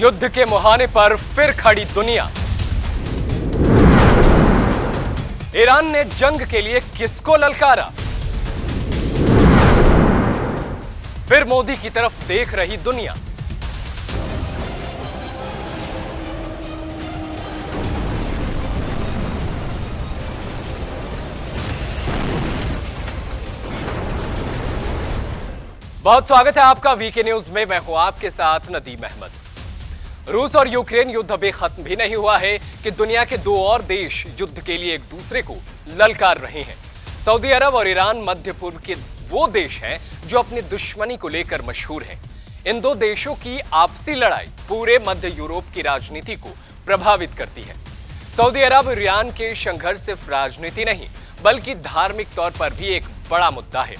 युद्ध के मुहाने पर फिर खड़ी दुनिया। ईरान ने जंग के लिए किसको ललकारा? फिर मोदी की तरफ देख रही दुनिया। बहुत स्वागत है आपका वीके न्यूज में। मैं हूं आपके साथ नदीम अहमद। रूस और यूक्रेन युद्ध अभी खत्म भी नहीं हुआ है कि दुनिया के दो और देश युद्ध के लिए एक दूसरे को ललकार रहे हैं। सऊदी अरब और ईरान मध्य पूर्व के वो देश हैं जो अपनी दुश्मनी को लेकर मशहूर हैं। इन दो देशों की आपसी लड़ाई पूरे मध्य यूरोप की राजनीति को प्रभावित करती है। सऊदी अरब और ईरान के संघर्ष सिर्फ राजनीति नहीं बल्कि धार्मिक तौर पर भी एक बड़ा मुद्दा है।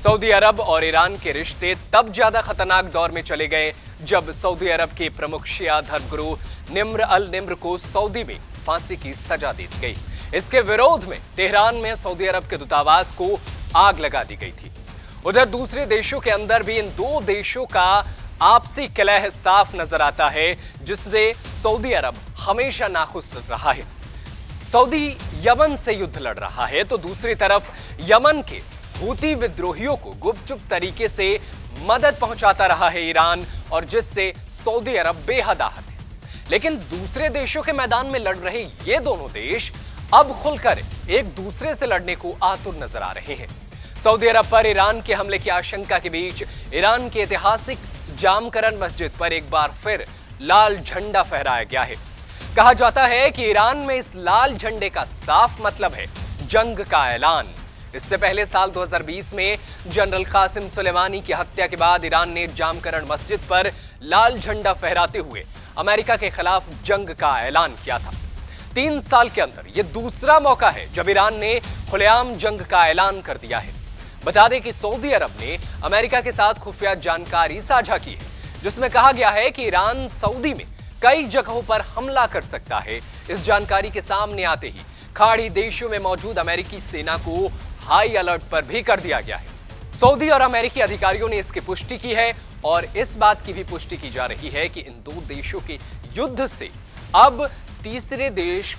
सऊदी अरब और ईरान के रिश्ते तब ज्यादा खतरनाक दौर में चले गए जब सऊदी अरब के प्रमुख शिया धर्मगुरु निम्र अल निम्र को सऊदी में फांसी की सजा दी गई। इसके विरोध में तेहरान में सऊदी अरब के दूतावास को आग लगा दी गई थी। उधर दूसरे देशों के अंदर भी इन दो देशों का आपसी कलह साफ नजर आता है, जिसमें सऊदी अरब हमेशा नाखुश रहा है। सऊदी यमन से युद्ध लड़ रहा है तो दूसरी तरफ यमन के हूती विद्रोहियों को गुपचुप तरीके से मदद पहुंचाता रहा है ईरान, और जिससे सऊदी अरब बेहद आहत है। लेकिन दूसरे देशों के मैदान में लड़ रहे ये दोनों देश अब खुलकर एक दूसरे से लड़ने को आतुर नजर आ रहे हैं। सऊदी अरब पर ईरान के हमले की आशंका के बीच ईरान के ऐतिहासिक जामकरन मस्जिद पर एक बार फिर लाल झंडा फहराया गया है। कहा जाता है कि ईरान में इस लाल झंडे का साफ मतलब है जंग का ऐलान। इससे पहले साल 2020 में जनरल कासिम सुलेमानी की हत्या के बाद ईरान ने जामकरन मस्जिद पर लाल झंडा फहराते हुए अमेरिका के खिलाफ जंग का ऐलान किया था। 3 साल के अंदर यह दूसरा मौका है जब ईरान ने खुलेआम जंग का ऐलान कर दिया है। बता दें कि सऊदी अरब ने अमेरिका के साथ खुफिया जानकारी साझा की है, जिसमें कहा गया है कि ईरान सऊदी में कई जगहों पर हमला कर सकता है। इस जानकारी के सामने आते ही खाड़ी देशों में मौजूद अमेरिकी सेना को हाई अलर्ट पर भी कर दिया गया है। सऊदी और अमेरिकी अधिकारियों ने इसकी पुष्टि की है और इस बात की भी पुष्टि की जा रही है कि इन दो देशों के युद्ध से अब तीसरे देश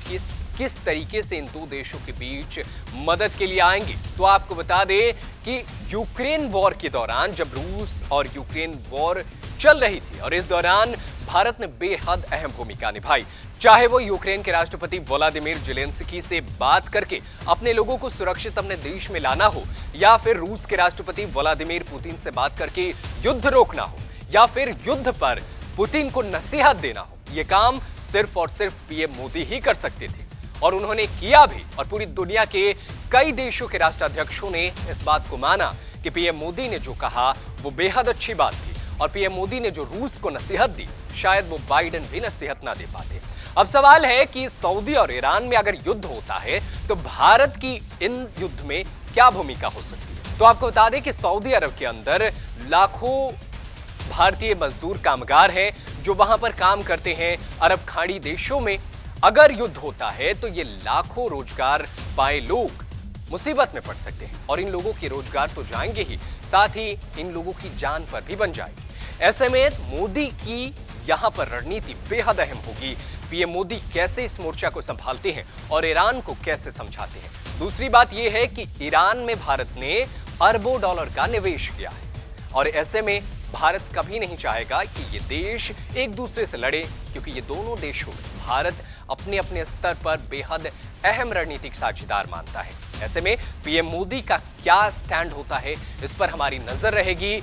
किस तरीके से इन दो देशों के बीच मदद के लिए आएंगे। तो आपको बता दें कि यूक्रेन वॉर के दौरान जब रूस और यूक्रेन वॉर चल रही थी और इस दौरान भारत ने बेहद अहम भूमिका निभाई, चाहे वो यूक्रेन के राष्ट्रपति व्लादिमीर ज़ेलेंस्की से बात करके अपने लोगों को सुरक्षित अपने देश में लाना हो, या फिर रूस के राष्ट्रपति व्लादिमीर पुतिन से बात करके युद्ध रोकना हो, या फिर युद्ध पर पुतिन को नसीहत देना हो। यह काम सिर्फ और सिर्फ पीएम मोदी ही कर सकते थे और उन्होंने किया भी। और पूरी दुनिया के कई देशों के राष्ट्राध्यक्षों ने इस बात को माना कि पीएम मोदी ने जो कहा वो बेहद अच्छी बात थी, और पीएम मोदी ने जो रूस को नसीहत दी शायद वो बाइडेन भी नसीहत ना दे पाते। अब सवाल है कि सऊदी और ईरान में अगर युद्ध होता है तो भारत की इन युद्ध में क्या भूमिका हो सकती है। तो आपको बता दें कि सऊदी अरब के अंदर लाखों भारतीय मजदूर कामगार हैं जो वहां पर काम करते हैं। अरब खाड़ी देशों में अगर युद्ध होता है तो ये लाखों रोजगार पाए लोग मुसीबत में पड़ सकते हैं, और इन लोगों के रोजगार तो जाएंगे ही, साथ ही इन लोगों की जान पर भी बन जाएगी। ऐसे में मोदी की यहां पर रणनीति बेहद अहम होगी। पीएम मोदी कैसे इस मोर्चा को संभालते हैं और ईरान को कैसे समझाते हैं। दूसरी बात यह है कि ईरान में भारत ने अरबों डॉलर का निवेश किया है, और ऐसे में भारत कभी नहीं चाहेगा कि ये देश एक दूसरे से लड़े, क्योंकि ये दोनों देशों में भारत अपने अपने स्तर पर बेहद अहम रणनीतिक साझेदार मानता है। ऐसे में पीएम मोदी का क्या स्टैंड होता है, इस पर हमारी नजर रहेगी।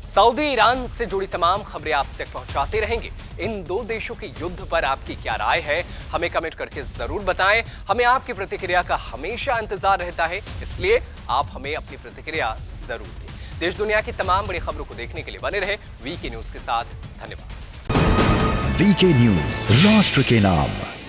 सऊदी ईरान से जुड़ी तमाम खबरें आप तक पहुंचाते रहेंगे। इन दो देशों के युद्ध पर आपकी क्या राय है, हमें कमेंट करके जरूर बताएं। हमें आपकी प्रतिक्रिया का हमेशा इंतजार रहता है, इसलिए आप हमें अपनी प्रतिक्रिया जरूर दें। देश दुनिया की तमाम बड़ी खबरों को देखने के लिए बने रहे वीके न्यूज के साथ। धन्यवाद। वीके न्यूज, राष्ट्र के नाम।